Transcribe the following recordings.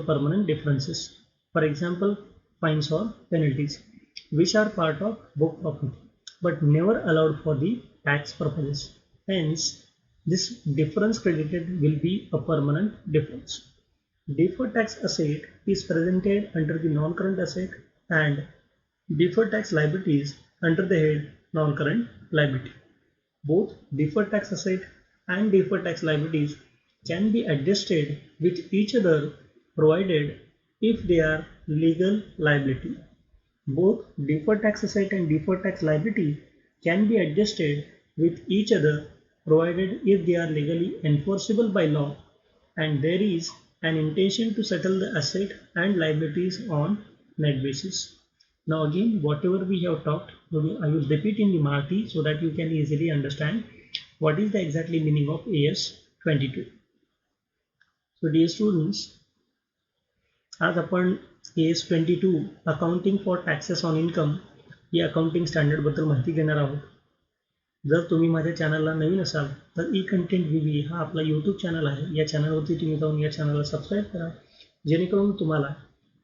permanent differences. For example, fines or penalties, which are part of book profit but never allowed for the tax purposes. Hence, this difference credited will be a permanent difference. Deferred tax asset is presented under the non-current asset and deferred tax liabilities under the head non-current liability. Both deferred tax asset and deferred tax liabilities can be adjusted with each other provided if they are legal liability. Both deferred tax asset and deferred tax liability can be adjusted with each other provided if they are legally enforceable by law and there is an intention to settle the asset and liabilities on net basis. Now again, whatever we have talked, I will repeat in the Marathi so that you can easily understand what is the exactly meaning of AS 22. So dear students, आज आपण AS 22 accounting for taxes on income या accounting standard बद्दल माहिती घेणार आहोत. जर तुम्ही माझ्या चॅनलला नवीन असाल तर ई कंटेंट VV हा आपला यूट्यूब चॅनल आहे. या चॅनलवरती तुम्ही जाऊन या चॅनलला सबस्क्राईब करा जेणेकरून तुम्हाला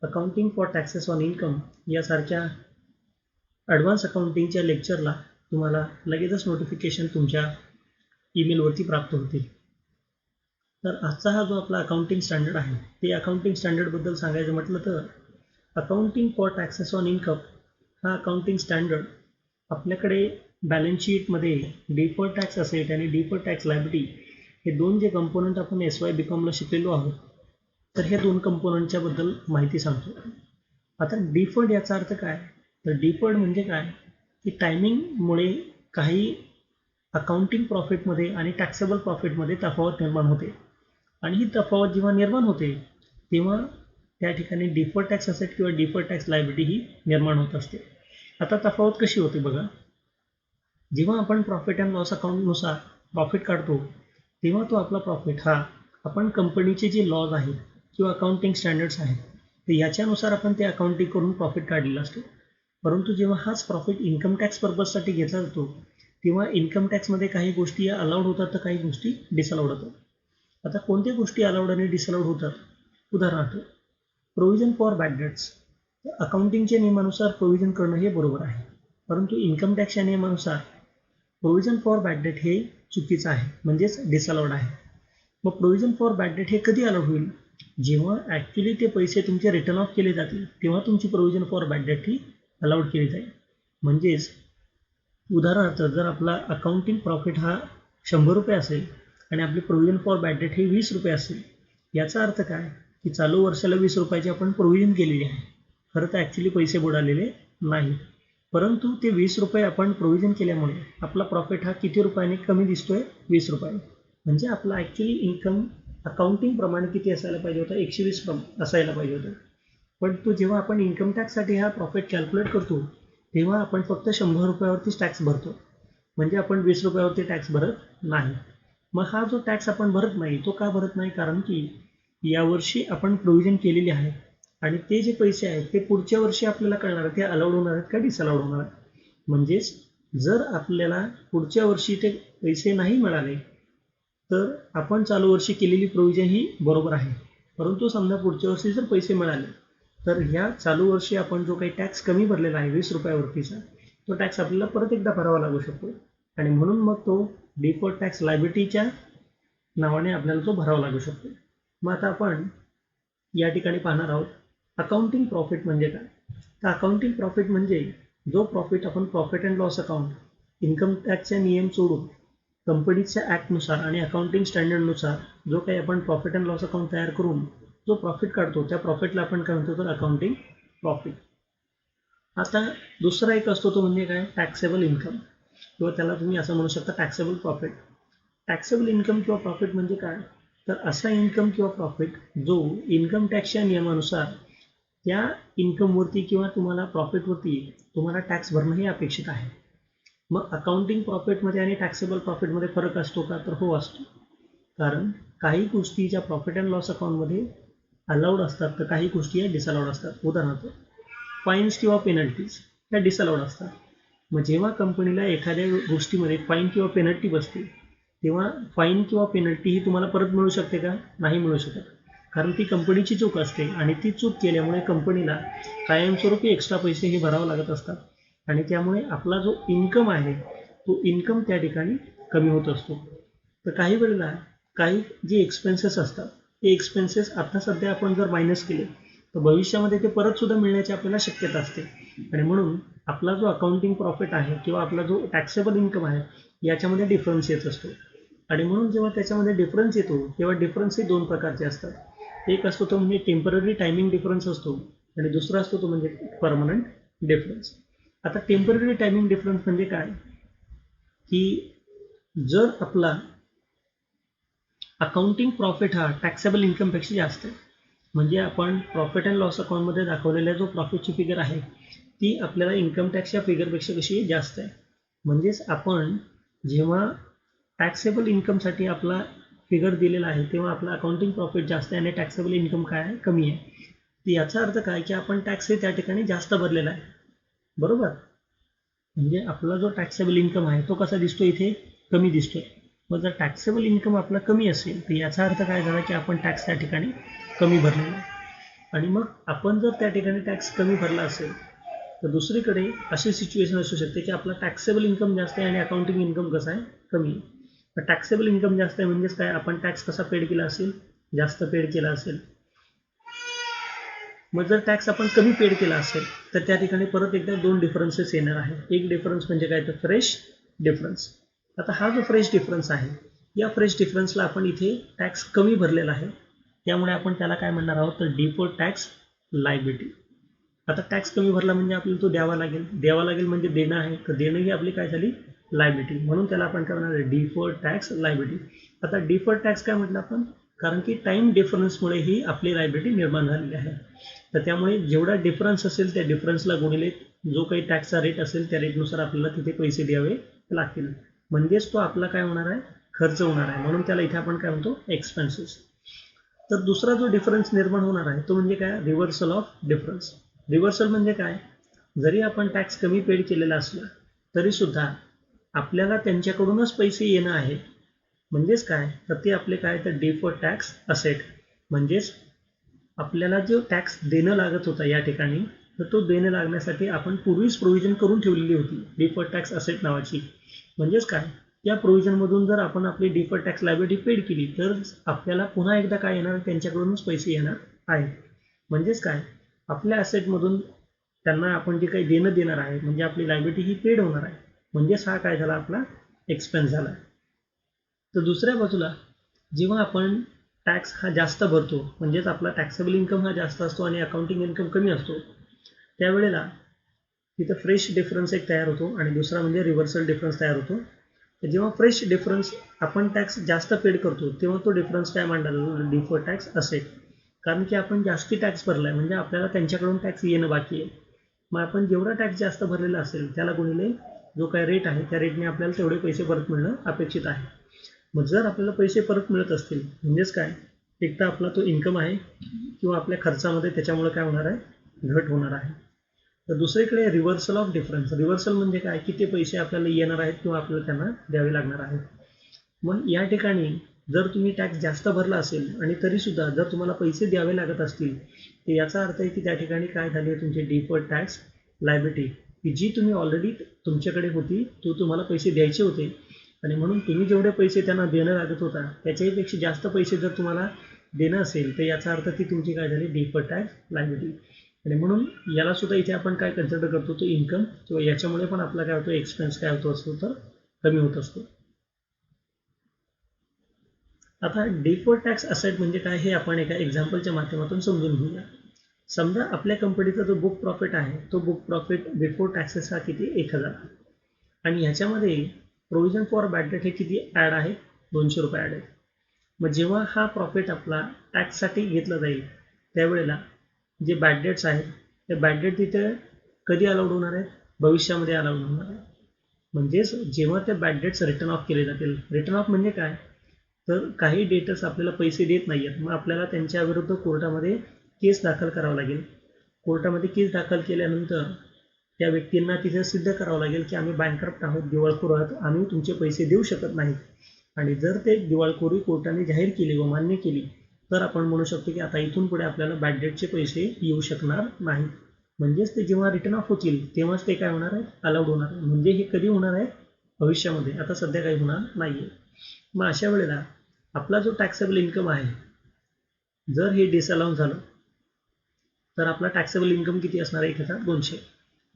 accounting for taxes on income यासारख्या ॲडव्हान्स अकाउंटिंगच्या लेक्चरला तुम्हाला लगेचच नोटिफिकेशन तुमच्या ईमेलवरती प्राप्त होतील. तर आजचा हा जो आपला अकाउंटिंग स्टँडर्ड आहे ते अकाउंटिंग स्टँडर्डबद्दल सांगायचं म्हटलं तर accounting for taxes on income हा अकाउंटिंग स्टँडर्ड आपल्याकडे बॅलन्स शीटमध्ये डिफर्ड टॅक्स असेट आणि डिफर्ड टॅक्स लायबिलिटी हे दोन जे कंपोनंट आपण SY BComला शिकलेलो आहोत तर हे दोन कंपोनंटच्या बद्दल माहिती सांगतो. आता डिफर्ड याचा अर्थ काय, तर डिफर्ड म्हणजे काय की टायमिंगमुळे काही अकाउंटिंग प्रॉफिटमध्ये आणि टॅक्सेबल प्रॉफिटमध्ये तफावत निर्माण होते आणि ही तफावत जेव्हा निर्माण होते तेव्हा त्या ठिकाणी डिफर्ड टॅक्स असेट किंवा डिफर्ड टॅक्स लायबिलिटी ही निर्माण होत असते. आता तफावत कशी होते बघा, जेव्हा आपण प्रॉफिट अँड लॉस अकाउंटनुसार प्रॉफिट काढतो तेव्हा तो आपला प्रॉफिट हा आपण कंपनीचे जे लॉज आहेत किंवा अकाउंटिंग स्टँडर्ड्स आहेत तर याच्यानुसार आपण ते अकाउंटिंग करून प्रॉफिट काढलेला असतो. परंतु जेव्हा हाच प्रॉफिट इन्कम टॅक्स पर्पजसाठी घेतला जातो तेव्हा इन्कम टॅक्समध्ये काही गोष्टी अलाउड होतात तर काही गोष्टी डिसअलाउड होतात. आता कोणत्या गोष्टी अलाउड आणि डिसअलाउड होतात, उदाहरणार्थ प्रोव्हिजन फॉर बॅड डेट्स. अकाउंटिंगच्या नियमानुसार प्रोव्हिजन करणं हे बरोबर आहे, परंतु इन्कम टॅक्सच्या नियमानुसार प्रोव्हिजन फॉर बॅड डेट हे चुकीचं आहे म्हणजेच डिसअलाउड आहे. मग प्रोव्हिजन फॉर बॅड डेट हे कधी अलाउड होईल, जेव्हा ॲक्च्युली ते पैसे तुमचे रिटर्न ऑफ केले जातील तेव्हा तुमची प्रोव्हिजन फॉर बॅड डेट ही अलाउड केली जाईल. म्हणजेच उदाहरणार्थ जर आपला अकाउंटिंग प्रॉफिट हा 100 रुपये असेल आणि आपली प्रोव्हिजन फॉर बॅड डेट हे 20 रुपये असेल, याचा अर्थ काय की चालू वर्षाला 20 रुपयाची आपण प्रोव्हिजन केलेली आहे. खरं तर ॲक्च्युली पैसे बुडालेले नाही, परंतु ते 20 रुपये आपण प्रोव्हिजन केल्यामुळे आपला प्रॉफिट हा किती रुपयाने कमी दिसतोय, 20 रुपये. म्हणजे आपला ॲक्च्युली इन्कम अकाउंटिंग प्रमाणे किती असायला पाहिजे होतं, 120 असायला पाहिजे होतं. पण तो जेव्हा आपण इन्कम टॅक्ससाठी हा प्रॉफिट कॅल्क्युलेट करतो तेव्हा आपण फक्त 100 रुपयावरतीच टॅक्स भरतो, म्हणजे आपण 20 रुपयावरती टॅक्स भरत नाही. मग हा जो टॅक्स आपण भरत नाही तो का भरत नाही, कारण की यावर्षी आपण प्रोव्हिजन केलेली आहे आणि ते जे पैसे आहेत ते पुढच्या वर्षी आपल्याला कळणार आहे ते अलाउड होणार आहेत का डिसअलाउड होणार आहेत. म्हणजेच जर आपल्याला पुढच्या वर्षी ते पैसे नाही मिळाले तर आपण चालू वर्षी केलेली प्रोव्हिजन ही बरोबर आहे, परंतु समजा पुढच्या वर्षी जर पैसे मिळाले तर ह्या चालू वर्षी आपण जो काही टॅक्स कमी भरलेला आहे 20 रुपयावरतीचा तो टॅक्स आपल्याला परत एकदा भरावा लागू शकतो आणि म्हणून मग तो डिफर्ड टॅक्स लायबिलिटीच्या नावाने आपल्याला तो भरावा लागू शकतो. मग आता आपण या ठिकाणी पाहणार आहोत अकाउंटिंग प्रॉफिट म्हणजे काय. तर अकाउंटिंग प्रॉफिट म्हणजे जो प्रॉफिट आपण profit and loss account income टॅक्सचे नियम सोडून कंपनीच्या ॲक्टनुसार आणि अकाउंटिंग स्टँडर्डनुसार जो काही आपण प्रॉफिट अँड लॉस अकाउंट तयार करून जो प्रॉफिट काढतो त्या प्रॉफिटला आपण काय म्हणतो तर अकाउंटिंग प्रॉफिट. आता दुसरा एक असतो तो म्हणजे काय, टॅक्सेबल इन्कम किंवा त्याला तुम्ही असं म्हणू शकता टॅक्सेबल प्रॉफिट. टॅक्सेबल इन्कम किंवा प्रॉफिट म्हणजे काय, तर असा इन्कम किंवा प्रॉफिट जो इन्कम टॅक्सच्या नियमानुसार त्या इन्कमवरती किंवा तुम्हाला प्रॉफिटवरती तुम्हाला टॅक्स भरणं हे अपेक्षित आहे. मग अकाउंटिंग प्रॉफिटमध्ये आणि टॅक्सेबल प्रॉफिटमध्ये फरक असतो का, तर हो असतो. कारण काही गोष्टी ज्या प्रॉफिट अँड लॉस अकाउंटमध्ये अलाउड असतात तर काही गोष्टी या डिसअलाउड असतात. उदाहरणार्थ फाईन्स किंवा पेनल्टीज त्या डिसअलाउड असतात. मग जेव्हा कंपनीला एखाद्या गोष्टीमध्ये फाईन किंवा पेनल्टी बसते तेव्हा फाईन किंवा पेनल्टी ही तुम्हाला परत मिळू शकते का, नाही मिळू शकत, कारण ती कंपनीची चूक असते आणि ती चूक केल्यामुळे कंपनीला कायमस्वरूपी एक्स्ट्रा पैसे हे भरावे लागत असतात आणि त्यामुळे आपला जो इन्कम आहे तो इन्कम त्या ठिकाणी कमी होत असतो. तर काही वेळेला काही जे एक्सपेन्सेस असतात ते एक्सपेन्सेस आता सध्या आपण जर मायनस केले तर भविष्यामध्ये ते परत सुद्धा मिळण्याची आपल्याला शक्यता असते आणि म्हणून आपला जो अकाउंटिंग प्रॉफिट आहे किंवा आपला जो टॅक्सेबल इन्कम आहे याच्यामध्ये डिफरन्स येत असतो आणि म्हणून जेव्हा त्याच्यामध्ये डिफरन्स येतो तेव्हा डिफरन्स हे दोन प्रकारचे असतात. एक असतो तो म्हणजे टेम्पररी टायमिंग डिफरन्स असतो आणि दुसरा असतो तो म्हणजे परमनंट डिफरन्स. आता टेम्पररी टायमिंग डिफरन्स म्हणजे काय की जर आपला अकाउंटिंग प्रॉफिट हा टॅक्सेबल इन्कमपेक्षा जास्त आहे म्हणजे आपण प्रॉफिट अँड लॉस अकाउंटमध्ये दाखवलेला जो प्रॉफिटची फिगर आहे ती आपल्याला इन्कम टॅक्सच्या फिगरपेक्षा कशी जास्त आहे. म्हणजेच आपण जेव्हा टॅक्सेबल इन्कमसाठी आपला फिगर दिलेला आहे तेव्हा आपला अकाउंटिंग प्रॉफिट जास्त आहे आणि टॅक्सेबल इन्कम काय आहे कमी आहे. तर याचा अर्थ काय की आपण टॅक्स हे त्या ठिकाणी जास्त भरलेला आहे बरोबर. म्हणजे आपला जो टॅक्सेबल इन्कम आहे तो कसा दिसतो इथे कमी दिसतोय. मग जर टॅक्सेबल इन्कम आपला कमी असेल तर याचा अर्थ काय झाला की आपण टॅक्स त्या ठिकाणी कमी भरलेला आहे आणि मग आपण जर त्या ठिकाणी टॅक्स कमी भरला असेल तर दुसरीकडे अशी सिच्युएशन असू शकते की आपला टॅक्सेबल इन्कम जास्त आहे आणि अकाउंटिंग इन्कम कसं आहे कमी आहे. तर टॅक्सेबल इन्कम जास्त आहे म्हणजेच काय आपण टॅक्स कसा पेड केला असेल जास्त पेड केला असेल. मग जर टॅक्स आपण कमी पेड केला असेल तर त्या ठिकाणी परत एकदा दोन डिफरन्सेस येणार आहे. एक डिफरन्स म्हणजे काय तर फ्रेश डिफरन्स. आता हा जो फ्रेश डिफरन्स आहे या फ्रेश डिफरन्सला आपण इथे टॅक्स कमी भरलेला आहे त्यामुळे आपण त्याला काय म्हणणार आहोत तर डिफर्ड टॅक्स लायबिलिटी. आता टॅक्स कमी भरला म्हणजे आपल्याला तो द्यावा लागेल म्हणजे देणं आहे तर देणं ही आपली काय झाली लायबिलिटी म्हणून त्याला आपण काय म्हणणार डिफर्ड टॅक्स लायबिलिटी. आता डिफर्ड टॅक्स काय म्हटलं आपण कारण की टाइम डिफरन्समुळे ही आपली लायबिलिटी निर्माण झालेली आहे. तर त्यामुळे जेवढा डिफरन्स असेल त्या डिफरन्सला गुणिले जो काही टॅक्सचा रेट असेल त्या रेटनुसार आपल्याला तिथे पैसे द्यावे लागतील म्हणजेच तो आपला काय होणार आहे खर्च होणार आहे म्हणून त्याला इथे आपण काय म्हणतो एक्सपेन्सेस. तर दुसरा जो डिफरन्स निर्माण होणार आहे तो म्हणजे काय रिव्हर्सल ऑफ डिफरन्स. रिव्हर्सल म्हणजे काय जरी आपण टॅक्स कमी पेड केलेला असला तरी सुद्धा आपल्याला त्यांच्याकडूनच पैसे येणं आहे म्हणजेच काय तर ते आपले काय तर डिफर्ड टॅक्स असेट म्हणजेच आपल्याला जो टॅक्स देणं लागत होता या ठिकाणी तर तो देणं लागण्यासाठी आपण पूर्वीच प्रोव्हिजन करून ठेवलेली होती डिफर्ड टॅक्स असेट नावाची. म्हणजेच काय या प्रोव्हिजनमधून जर आपण आपली डिफर्ड टॅक्स लायबिलिटी पेड केली तर आपल्याला पुन्हा एकदा काय येणार त्यांच्याकडूनच पैसे येणार आहेत. म्हणजेच काय आपल्या असेटमधून त्यांना आपण जे काही देणं देणार आहे म्हणजे आपली लायबिलिटी ही पेड होणार आहे म्हणजेच हा काय झाला आपला एक्सपेन्स झाला. तर दुसऱ्या बाजूला जेव्हा आपण टॅक्स हा जास्त भरतो म्हणजेच आपला टॅक्सेबल इन्कम हा जास्त असतो आणि अकाउंटिंग इन्कम कमी असतो त्यावेळेला तिथं फ्रेश डिफरन्स एक तयार होतो आणि दुसरा म्हणजे रिव्हर्सल डिफरन्स तयार होतो. तर जेव्हा फ्रेश डिफरन्स आपण टॅक्स जास्त पेड करतो तेव्हा तो डिफरन्स काय मांडला डिफर्ड टॅक्स असेट कारण की आपण जास्ती टॅक्स भरला आहे म्हणजे आपल्याला त्यांच्याकडून टॅक्स येणं बाकी आहे. मग आपण जेवढा टॅक्स जास्त भरलेला असेल त्याला गुणिले जो काय रेट आहे त्या रेटने आपल्याला तेवढे पैसे परत मिळणं अपेक्षित आहे. मग जर आपल्याला पैसे परत मिळत असतील म्हणजेच काय एक तर आपला तो इन्कम आहे किंवा आपल्या खर्चामध्ये त्याच्यामुळे काय होणार आहे घट होणार आहे. तर दुसरीकडे रिव्हर्सल ऑफ डिफरन्स. रिव्हर्सल म्हणजे काय की ते पैसे आपल्याला येणार आहेत किंवा आपल्याला त्यांना द्यावे लागणार आहेत. मग या ठिकाणी जर तुम्ही टॅक्स जास्त भरला असेल आणि तरीसुद्धा जर तुम्हाला पैसे द्यावे लागत असतील तर याचा अर्थ आहे की त्या ठिकाणी काय झाली आहे तुमची डिफर्ड टॅक्स लायबिलिटी की जी तुम्ही ऑलरेडी तुमच्याकडे होती तो तुम्हाला पैसे द्यायचे होते आणि म्हणून तुम्ही जेवढे पैसे त्यांना देणं लागत होता त्याच्याहीपेक्षा जास्त पैसे जर तुम्हाला देणं असेल तर याचा अर्थ ती तुमची काय झाली डिफर्ड टॅक्स लायबिलिटी आणि म्हणून याला सुद्धा इथे आपण काय कन्सिडर करतो तो इन्कम किंवा याच्यामुळे पण आपला काय होतो एक्सपेन्स काय होतो असतो तर कमी होत असतो. आता डिफर्ड टॅक्स असेट म्हणजे काय हे आपण एका एक्झाम्पलच्या माध्यमातून समजून घेऊया. समजा आपल्या कंपनीचा जो बुक प्रॉफिट आहे तो बुक प्रॉफिट बिफोर टॅक्सेस हा किती 1000 आणि ह्याच्यामध्ये प्रोव्हिजन फॉर बॅड डेट हे किती ॲड आहे 200 रुपये ॲड आहे. मग जेव्हा हा प्रॉफिट आपला टॅक्ससाठी घेतला जाईल त्यावेळेला जे बॅड डेट्स आहेत ते बॅड डेट तिथे कधी अलाउड होणार आहेत भविष्यामध्ये अलाउड होणार आहे. म्हणजेच जेव्हा ते बॅड डेट्स रिटर्न ऑफ केले जातील. रिटर्न ऑफ म्हणजे काय तर काही डेटर्स आपल्याला पैसे देत नाही आहेत मग आपल्याला त्यांच्याविरुद्ध कोर्टामध्ये केस दाखल करावं लागेल. कोर्टामध्ये केस दाखल केल्यानंतर त्या व्यक्तींना तिथे सिद्ध करावं लागेल की आम्ही बँकरप्ट आहोत दिवाळखोर आहोत आम्ही तुमचे पैसे देऊ शकत नाहीत आणि जर ते दिवाळखोरी कोर्टाने जाहीर केली व मान्य केली तर आपण म्हणू शकतो की आता इथून पुढे आपल्याला बॅड डेटचे पैसे येऊ शकणार नाहीत. म्हणजेच ते जेव्हा रिटर्न ऑफ होतील तेव्हाच ते काय होणार आहे, अलाउड होणार आहे. म्हणजे हे कधी होणार आहे, भविष्यामध्ये, आता सध्या काही होणार नाहीये. मग अशा वेळेला आपला जो टॅक्सेबल इन्कम आहे, जर हे डिसअलाउड झालं तर आपला टॅक्सेबल इन्कम किती असणार आहे, 1200.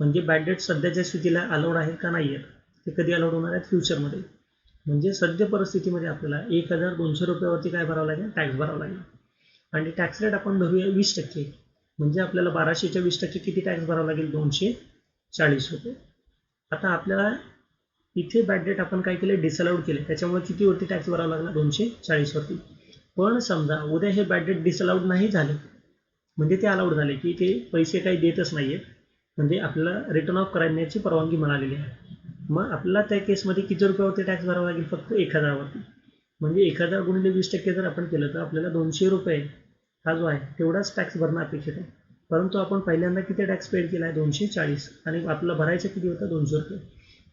म्हणजे बॅड डेट सध्याच्या स्थितीला अलाउड आहेत का नाही आहेत, ते कधी अलाउड होणार आहेत, फ्युचरमध्ये. म्हणजे सद्य परिस्थितीमध्ये आपल्याला 1200 रुपयावरती काय भरावं लागेल, टॅक्स भरावं लागेल. आणि टॅक्स रेट आपण धरूया 20%. म्हणजे आपल्याला 1200च्या 20% किती टॅक्स भरावा लागेल, 240 रुपये. आता आपल्याला इथे बॅड डेट आपण काय केले, डिसअलाउड केले, त्याच्यामुळे कितीवरती टॅक्स भरावा लागला, 240 वरती. पण समजा उद्या हे बॅड डेट डिसअलाउड नाही झाले, म्हणजे ते अलाउड झाले की ते पैसे काही देतच नाहीये, म्हणजे आपल्याला रिटर्न ऑफ करण्याची परवानगी मिळालेली आहे. मग आपल्याला त्या केसमध्ये किती रुपयावरती टॅक्स भरावा लागेल, फक्त 1000 वरती. म्हणजे 1000 गुणिले 20% जर आपण केलं तर आपल्याला 200 रुपये हा जो आहे तेवढाच टॅक्स भरणं अपेक्षित आहे. परंतु आपण पहिल्यांदा किती टॅक्स पेड केला आहे, 240, आणि आपल्याला भरायचं किती होतं, 200 रुपये.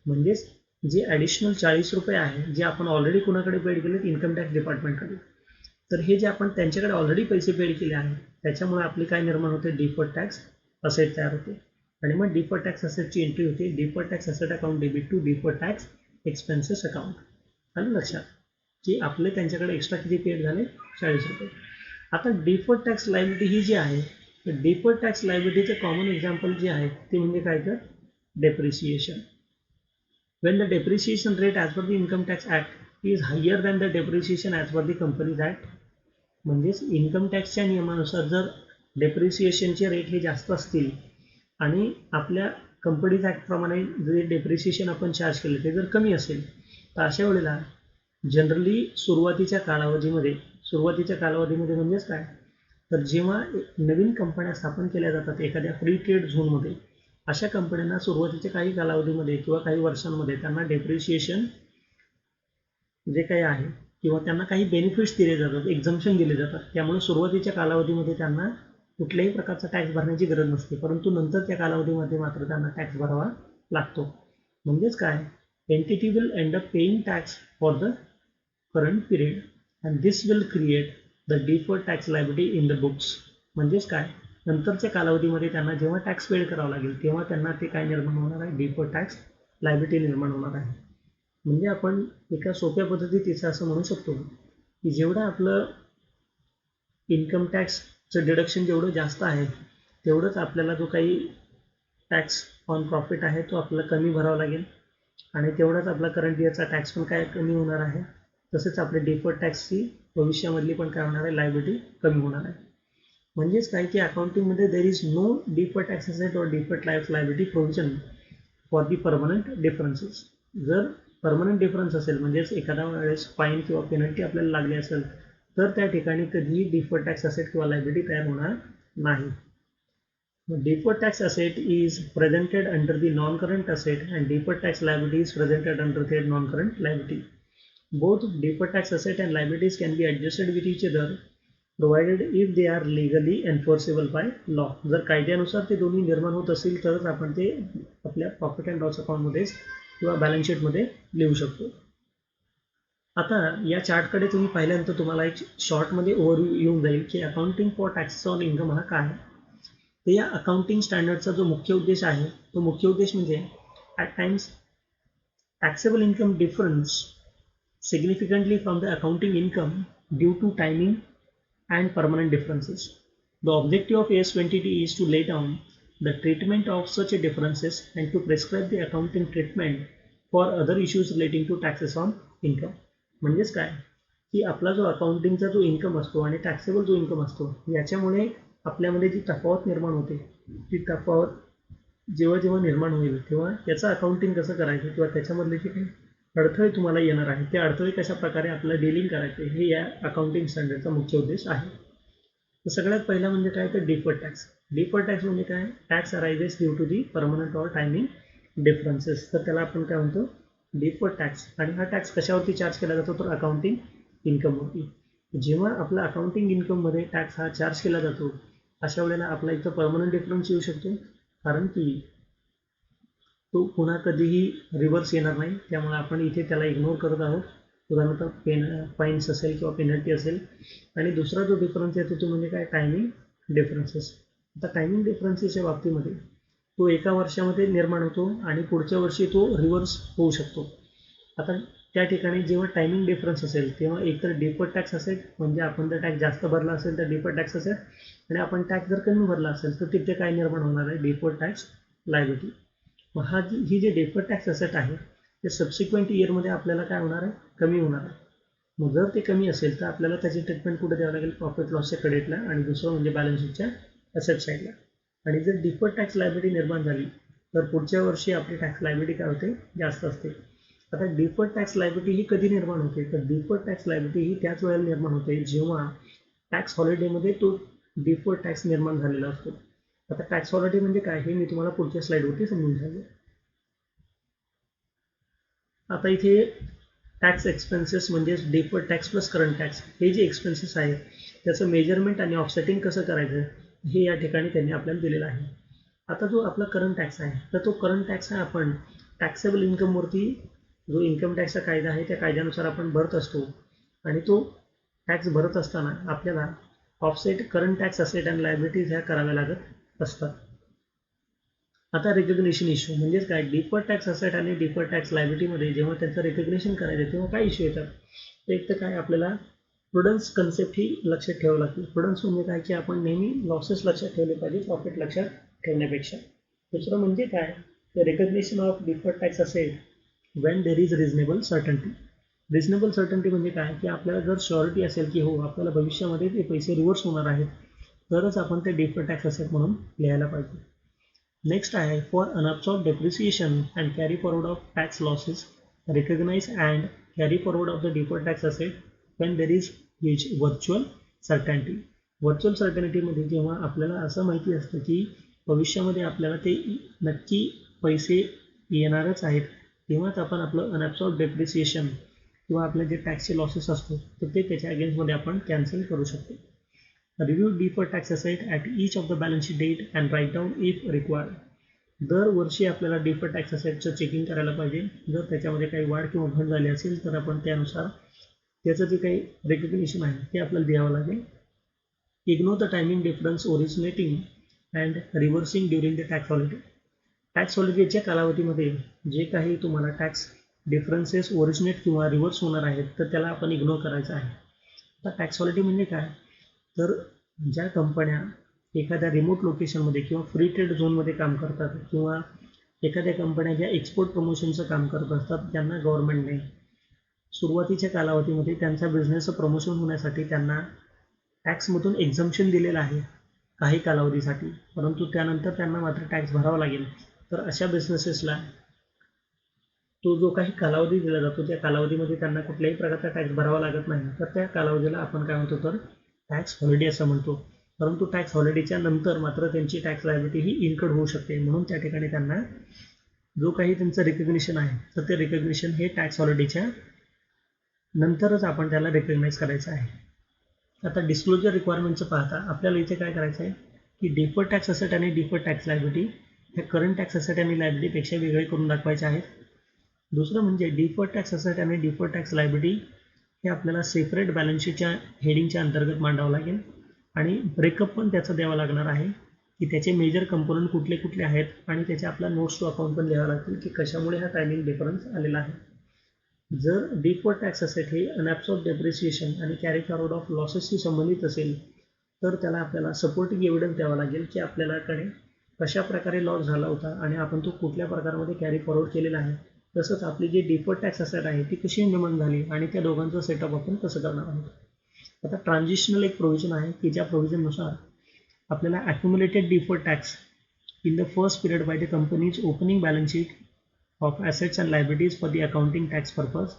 म्हणजेच जे ॲडिशनल 40 रुपये आहे जे आपण ऑलरेडी कुणाकडे पेड केलेत, इन्कम टॅक्स डिपार्टमेंटकडे. तर हे जे आपण त्यांच्याकडे ऑलरेडी पैसे पेड केले आहेत त्याच्यामुळे आपली काय निर्माण होते, डिफर्ड टॅक्स असेट तयार होते. आणि मग डिफर्ड टॅक्स असेटची एंट्री होते, deferred tax asset account debit to deferred tax expenses account. आणि लक्षात की आपले त्यांच्याकडे एक्स्ट्रा किती पेड झाले, 40 रुपये. आता डिफर्ड टॅक्स लायबिलिटी ही जी आहे, तर डिफर्ड टॅक्स लायबिलिटीचे कॉमन एक्झाम्पल जे आहे ते म्हणजे काय, तर depreciation. when the depreciation rate as per the income tax act is higher than the depreciation as per the companies act. म्हणजेच इन्कम टॅक्सच्या नियमानुसार जर डेप्रिसिएशनचे रेट हे जास्त असतील आणि आपल्या कंपनीज ॲक्टप्रमाणे जे डेप्रिसिएशन आपण चार्ज केले ते जर कमी असेल, तर अशा वेळेला जनरली सुरुवातीच्या कालावधीमध्ये म्हणजेच काय, तर जेव्हा नवीन कंपन्या स्थापन केल्या जातात एखाद्या फ्री ट्रेड झोनमध्ये, अशा कंपन्यांना सुरुवातीच्या काही कालावधीमध्ये किंवा काही वर्षांमध्ये त्यांना डेप्रिसिएशन जे काही आहे किंवा त्यांना काही बेनिफिट्स दिले जातात, एक्झम्पशन दिले जातात. त्यामुळे सुरुवातीच्या कालावधीमध्ये त्यांना कुठल्याही प्रकारचा टॅक्स भरण्याची गरज नसते, परंतु नंतर त्या कालावधीमध्ये मात्र त्यांना टॅक्स भरावा लागतो. म्हणजेच काय, entity will end up paying tax for the current period and this will create the deferred tax liability in the books. म्हणजेच काय, नंतरच्या कालावधीमध्ये त्यांना जेव्हा टॅक्स पेड करावा लागेल तेव्हा त्यांना ते काय निर्माण होणार आहे, डिफर्ड टॅक्स लायबिलिटी निर्माण होणार आहे. म्हणजे आपण एका सोप्या पद्धतीत याचं असं म्हणू शकतो की जेवढं आपलं इन्कम टॅक्सचं डिडक्शन जेवढं जास्त आहे तेवढंच आपल्याला जो काही टॅक्स ऑन प्रॉफिट आहे तो आपल्याला कमी भरावा लागेल, आणि तेवढाच आपला करंट इयरचा टॅक्स पण काय कमी होणार आहे. तसेच आपल्या डिफर्ड टॅक्सची भविष्यामधली पण काय होणार आहे, लायबिलिटी कमी होणार आहे. म्हणजेच काय की अकाउंटिंगमध्ये there is no deferred tax asset or deferred tax liability provision for the permanent differences. जर परमनंट डिफरन्स असेल, म्हणजेच एखाद्या वेळेस फाईन किंवा पेनल्टी आपल्याला लागली असेल, तर त्या ठिकाणी कधीही डिफर्ड टॅक्स असेट किंवा लायबिलिटी तयार होणार नाही. Deferred tax asset is presented under the non-current asset and deferred tax liability is presented under the non-current liability. Both deferred tax asset and liabilities can be adjusted with each other provided if they are legally enforceable by law. जर कायद्यानुसार ते दोन्ही निर्माण होत असेल तरच आपण ते आपल्या प्रॉफिट अँड लॉस अकाउंटमध्ये किंवा बॅलन्स शीटमध्ये लिहू शकतो. आता या चार्टकडे तुम्ही पाहिल्यानंतर तुम्हाला एक शॉर्टमध्ये ओव्हरव्ह्यू येऊन जाईल की accounting for taxes on income हा काय आहे. तर या अकाउंटिंग स्टँडर्डचा जो मुख्य उद्देश आहे तो मुख्य उद्देश म्हणजे at times taxable income differs significantly from the accounting income due to timing and permanent differences. The objective of AS20D is to lay down the treatment of such differences and to prescribe the accounting treatment for other issues relating to taxes on income. म्हणजेच काय की आपला जो अकाउंटिंगचा जो income असतो आणि taxable जो income असतो याच्यामुळे आपल्यामध्ये जी तफावत निर्माण होते, ती तफावत जेव्हा जेव्हा निर्माण होईल तेव्हा त्याचं अकाउंटिंग कसं करायचं किंवा त्याच्यामधले जे काही अडथळे तुम्हाला येणार आहे ते अडथळे कशा प्रकारे आपल्याला डीलिंग करायचे हे या अकाउंटिंग स्टँडर्डचा मुख्य उद्देश आहे. तर सगळ्यात पहिला म्हणजे काय, तर डिफर्ड टॅक्स. डिफर्ड टॅक्स म्हणजे काय, tax arises due to the permanent or timing differences. तर त्याला आपण काय म्हणतो, डिफर्ड टॅक्स. आणि हा टॅक्स कशावरती चार्ज केला जातो, तर अकाउंटिंग इन्कमवरती. जेव्हा आपला अकाउंटिंग इन्कममध्ये टॅक्स हा चार्ज केला जातो अशा वेळेला आपला इथं परमनंट डिफरन्स येऊ शकतो, कारण की तो पुन्हा कधीही रिव्हर्स येणार नाही, त्यामुळे आपण इथे त्याला इग्नोर करत आहोत. उदाहरणार्थ फाईन्स असेल किंवा पेनल्टी असेल. आणि दुसरा जो डिफरन्स येतो तो म्हणजे काय, टायमिंग डिफरन्सेस. आता टायमिंग डिफरन्सेसच्या बाबतीमध्ये तो एका वर्षामध्ये निर्माण होतो आणि पुढच्या वर्षी तो रिव्हर्स होऊ शकतो. आता त्या ठिकाणी जेव्हा टायमिंग डिफरन्स असेल तेव्हा एकतर डिफर्ड टॅक्स असेल, म्हणजे आपण जर टॅक्स जास्त भरला असेल तर डिफर्ड टॅक्स असेल, आणि आपण टॅक्स जर कमी भरला असेल तर तिथे काय निर्माण होणार आहे, डिफर्ड टॅक्स लायबिलिटी. मग ही जे डिफर्ड टॅक्स असेट आहे ते सबसिक्वेंट इयरमध्ये आपल्याला काय होणार आहे, कमी होणार आहे. मग जर ते कमी असेल तर आपल्याला त्याची ट्रीटमेंट कुठे द्यावं लागेल, प्रॉफिट लॉसच्या क्रेडिटला, आणि दुसरं म्हणजे बॅलन्स शीटच्या असेट साईडला. आणि जर डिफर्ड टॅक्स लायबिलिटी निर्माण झाली तर पुढच्या वर्षी आपली टॅक्स लायबिलिटी काय होते, जास्त असते. आता डिफर्ड टॅक्स लायबिलिटी ही कधी निर्माण होते, तर डिफर्ड टॅक्स लायबिलिटी ही त्याच वेळेला निर्माण होते जेव्हा टॅक्स हॉलिडेमध्ये तो डिफर्ड टॅक्स निर्माण झालेला असतो. आता टॅक्स हॉलिडे म्हणजे काय हे मी तुम्हाला पुढच्या स्लाइडवरती समजून सांगेन. आता इथे टॅक्स एक्सपेन्सेस म्हणजे deferred tax plus current tax हे जे एक्सपेन्सेस आहेत त्याचं मेजरमेंट आणि ऑफसेटिंग कसं करायचं हे या ठिकाणी त्यांनी आपल्याला दिलेलं आहे. आता जो आपला करंट टॅक्स आहे तर तो करंट टॅक्स आहे आपण टॅक्सेबल इन्कमवरती जो इन्कम टॅक्सचा कायदा आहे त्या कायद्यानुसार आपण भरत असतो, आणि तो टॅक्स भरत असताना आपल्याला offset current tax asset and liabilities ह्या कराव्या लागत असतात. आता रिकग्निशन इश्यू म्हणजेच काय, डिफर्ड टॅक्स असेट आणि डिफर्ड टॅक्स लायबिलिटीमध्ये जेव्हा त्यांचं रिकग्निशन करायचं तेव्हा काय इश्यू येतात. एक तर काय, आपल्याला प्रुडन्स कन्सेप्ट ही लक्षात ठेवावं लागते. प्रुडन्स म्हणजे काय की आपण नेहमी लॉसेस लक्षात ठेवले पाहिजे प्रॉफिट लक्षात ठेवण्यापेक्षा. दुसरं म्हणजे काय, recognition of deferred tax asset when there is reasonable certainty. Reasonable certainty म्हणजे काय की आपल्याला जर श्युरिटी असेल की हो आपल्याला भविष्यामध्ये ते पैसे रिव्हर्स होणार आहेत तरच आपण ते डिफर्ड टॅक्स असेट म्हणून लिहायला पाहिजे. नेक्स्ट आहे for unabsorbed depreciation and carry forward of tax losses recognise and carry forward of the deferred tax asset when there is virtual certainty. व्हर्च्युअल सर्टन्टीमध्ये जेव्हा आपल्याला असं माहिती असतं की भविष्यामध्ये आपल्याला ते नक्की पैसे येणारच आहेत तेव्हाच आपण आपलं अनअब्सॉर्ब डेप्रिसिएशन किंवा आपले जे टॅक्सचे लॉसेस असतो तर ते त्याच्या अगेन्स्टमध्ये आपण कॅन्सल करू शकतो. Review deferred tax asset at each of the balance sheet date and write down if required. दरवर्षी आपल्याला डिफर्ड टॅक्स असेटचं चेकिंग करायला पाहिजे. जर त्याच्यामध्ये काही वाढ किंवा घट झाली असेल तर आपण त्यानुसार त्याचं जे काही रेकग्निशन आहे ते आपल्याला द्यावं लागेल. Ignore the timing difference originating and reversing during the tax holiday. Tax हॉलिडेच्या कालावधीमध्ये जे काही तुम्हाला टॅक्स डिफरन्सेस ओरिजिनेट किंवा रिव्हर्स होणार आहेत तर त्याला आपण इग्नोर करायचं आहे. आता टॅक्स हॉलिडे म्हणजे काय, तर ज्या कंपन्या एखाद्या रिमोट लोकेशनमध्ये किंवा फ्री ट्रेड झोनमध्ये काम करतात किंवा एखाद्या कंपन्या ज्या एक्सपोर्ट प्रमोशनचं काम करत असतात त्यांना गव्हर्नमेंटने सुरुवातीच्या कालावधीमध्ये त्यांचा बिझनेसचं प्रमोशन होण्यासाठी त्यांना टॅक्समधून एक्झम्पशन दिलेलं आहे काही कालावधीसाठी, परंतु त्यानंतर त्यांना मात्र टॅक्स भरावा लागेल. तर अशा बिझनेसेसला तो जो काही कालावधी दिला जातो त्या कालावधीमध्ये त्यांना कुठल्याही प्रकारचा टॅक्स भरावा लागत नाही, तर त्या कालावधीला आपण काय म्हणतो तर टॅक्स हॉलिडे असं म्हणतो. परंतु टॅक्स हॉलिडेच्या नंतर मात्र त्यांची टॅक्स लायबिलिटी ही इन्कर्ड होऊ शकते, म्हणून त्या ठिकाणी त्यांना जो काही त्यांचं रिकग्निशन आहे तर ते रिकग्निशन हे टॅक्स हॉलिडेच्या नंतरच आपण त्याला रिकग्नाइज करायचं आहे. आता डिस्क्लोजर रिक्वायरमेंटचं पाहता आपल्याला इथे काय करायचं आहे की डिफर्ड टॅक्स असेट आणि डिफर्ड टॅक्स लायबिलिटी हे करंट टॅक्स असेट आणि लायबिलिटीपेक्षा वेगळे करून दाखवायचे आहेत. दुसरं म्हणजे डिफर्ड टॅक्स असेट आणि डिफर्ड टॅक्स लायबिलिटी हे आपल्याला सेपरेट बॅलन्स शीटच्या हेडिंगच्या अंतर्गत मांडावं लागेल, आणि ब्रेकअप पण त्याचा द्यावा लागणार आहे की त्याचे मेजर कंपोनंट कुठले कुठले आहेत आणि त्याचे आपला नोट्स टू अकाउंट पण द्यावा लागतील की कशामुळे हा टायमिंग डिफरन्स आलेला आहे. जर डिफर्ड टॅक्स असेट हे अनॲब्सॉर्ब डेप्रिसिएशन आणि कॅरी फॉरवर्ड ऑफ लॉसेसशी संबंधित असेल तर त्याला आपल्याला सपोर्टिंग एव्हिडन्स द्यावा लागेल की आपल्याकडे कशा प्रकारे लॉस झाला होता आणि आपण तो कुठल्या प्रकारामध्ये कॅरी फॉरवर्ड केलेला आहे. तसंच आपली जी डिफर्ड टॅक्स असेट आहे ती कशी निर्माण झाली आणि त्या दोघांचं सेटअप आपण कसं करणार आहोत. आता ट्रान्झिशनल एक प्रोव्हिजन आहे की ज्या प्रोव्हिजननुसार आपल्याला accumulated deferred tax in the first period by the company's opening balance sheet of assets and liabilities for the accounting tax purpose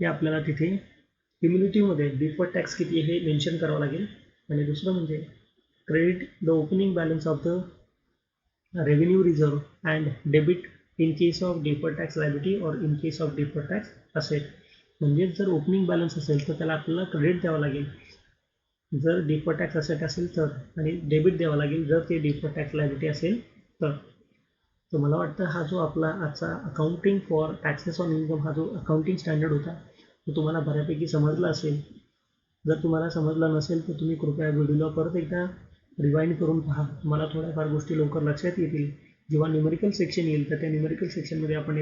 हे आपल्याला तिथे क्युम्युलेटिव्हमध्ये डिफर्ड टॅक्स किती हे मेन्शन करावं लागेल. आणि दुसरं म्हणजे credit the opening balance of the revenue reserve and debit in case of deferred tax liability और in case of deferred tax asset. म्हणजे जर ओपनिंग बॅलन्स असेल तर त्याला आपल्याला क्रेडिट द्यावं लागेल जर डिफर्ड टॅक्स असेट असेल तर, आणि डेबिट द्यावं लागेल जर ते डिफर्ड टॅक्स लायबिलिटी असेल तर. तर मला वाटतं हा जो आपला आजचा accounting for taxes on income हा जो अकाउंटिंग स्टँडर्ड होता तो तुम्हाला बऱ्यापैकी समजला असेल. जर तुम्हाला समजला नसेल तर तुम्ही कृपया व्हिडिओला परत एकदा रिवाइंड करून पहा. तुम्हाला थोड्याफार गोष्टी लवकर लक्षात येतील. जेव्हा न्यूमेरिकल सेक्शन येईल तर त्या न्यूमेरिकल सेक्शनमध्ये आपण